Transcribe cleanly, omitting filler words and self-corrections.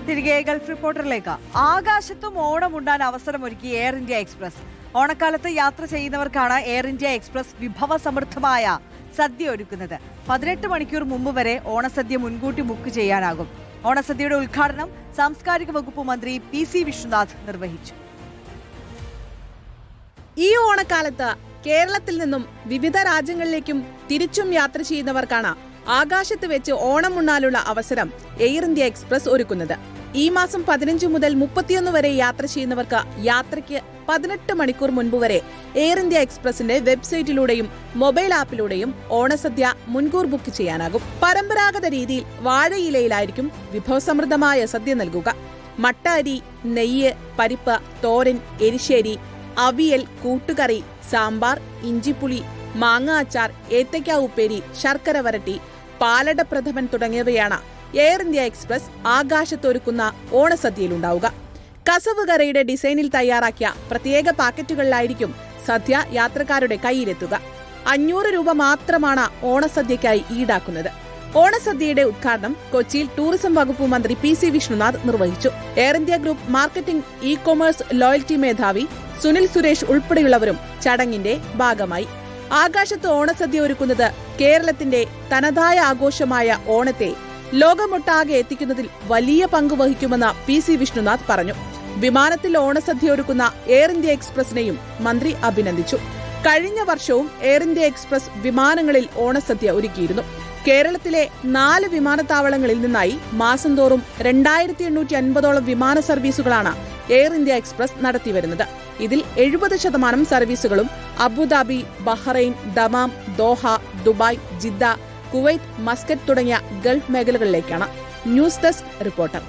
തിരികെ ഗൾഫ് റിപ്പോർട്ടറിലേക്ക്. ആകാശത്തും ഓണമുണ്ടാൻ അവസരമൊരുക്കി എയർ ഇന്ത്യ എക്സ്പ്രസ്. ഓണക്കാലത്ത് യാത്ര ചെയ്യുന്നവർക്കാണ് എയർ ഇന്ത്യ എക്സ്പ്രസ് വിഭവസമൃദ്ധമായ സദ്യ ഒരുക്കുന്നത്. 18 മണിക്കൂർ മുമ്പ് വരെ ഓണസദ്യ മുൻകൂട്ടി ബുക്ക് ചെയ്യാനാകും. ഓണസദ്യയുടെ ഉദ്ഘാടനം സാംസ്കാരിക വകുപ്പ് മന്ത്രി PC വിശ്വനാഥ് നിർവഹിച്ചു. ഈ ഓണക്കാലത്ത് കേരളത്തിൽ നിന്നും വിവിധ രാജ്യങ്ങളിലേക്കും തിരിച്ചും യാത്ര ചെയ്യുന്നവർക്കാണ് ആകാശത്ത് വെച്ച് ഓണം ഉണ്ണാനുള്ള അവസരം എയർ ഇന്ത്യ എക്സ്പ്രസ് ഒരുക്കുന്നത്. ഈ മാസം 15 മുതൽ 31 വരെ യാത്ര ചെയ്യുന്നവർക്ക് യാത്രയ്ക്ക് 18 മണിക്കൂർ മുൻപ് വരെ എയർ ഇന്ത്യ എക്സ്പ്രസിന്റെ വെബ്സൈറ്റിലൂടെയും മൊബൈൽ ആപ്പിലൂടെയും ഓണസദ്യ മുൻകൂർ ബുക്ക് ചെയ്യാനാകും. പരമ്പരാഗത രീതിയിൽ വാഴയിലയിലായിരിക്കും വിഭവസമൃദ്ധമായ സദ്യ നൽകുക. മട്ട അരി, നെയ്യ്, പരിപ്പ്, തോരൻ, എരിശ്ശേരി, അവിയൽ, കൂട്ടുകറി, സാമ്പാർ, ഇഞ്ചിപ്പുളി, മാങ്ങ അച്ചാർ, ഏത്തയ്ക്ക ഉപ്പേരി, ശർക്കര വരട്ടി, പാലട പ്രഥമൻ തുടങ്ങിയവയാണ് എയർ ഇന്ത്യ എക്സ്പ്രസ് ആകാശത്തൊരുക്കുന്ന ഓണസദ്യയിലുണ്ടാവുക. കസവ് കറിയുടെ ഡിസൈനിൽ തയ്യാറാക്കിയ പ്രത്യേക പാക്കറ്റുകളിലായിരിക്കും സദ്യ യാത്രക്കാരുടെ കയ്യിലെത്തുക. 500 രൂപ മാത്രമാണ് ഓണസദ്യയ്ക്കായി ഈടാക്കുന്നത്. ഓണസദ്യയുടെ ഉദ്ഘാടനം കൊച്ചിയിൽ ടൂറിസം വകുപ്പ് മന്ത്രി PC വിശ്വനാഥ് നിർവഹിച്ചു. Air India group marketing, e-commerce, loyalty മേധാവി സുനിൽ സുരേഷ് ഉൾപ്പെടെയുള്ളവരും ചടങ്ങിന്റെ ഭാഗമായി. ആകാശത്ത് ഓണസദ്യ ഒരുക്കുന്നത് കേരളത്തിന്റെ തനതായ ആഘോഷമായ ഓണത്തെ ലോകമൊട്ടാകെ എത്തിക്കുന്നതിൽ വലിയ പങ്ക് വഹിക്കുമെന്ന് PC വിശ്വനാഥ് പറഞ്ഞു. വിമാനത്തിൽ ഓണസദ്യ ഒരുക്കുന്ന എയർ ഇന്ത്യ എക്സ്പ്രസിനെയും മന്ത്രി അഭിനന്ദിച്ചു. കഴിഞ്ഞ വർഷവും എയർ ഇന്ത്യ എക്സ്പ്രസ് വിമാനങ്ങളിൽ ഓണസദ്യ ഒരുക്കിയിരുന്നു. കേരളത്തിലെ 4 വിമാനത്താവളങ്ങളിൽ നിന്നായി മാസം തോറും 2850ഓളം വിമാന സർവീസുകളാണ് എയർ ഇന്ത്യ എക്സ്പ്രസ് നടത്തിവരുന്നത്. ഇതിൽ 70% സർവീസുകളും Abu Dhabi, Bahrain, Dammam, Doha, Dubai, Jeddah, Kuwait, Muscat തുടങ്ങിയ ഗൾഫ് മേഖലകളിലേക്കാണ്. News desk reporter.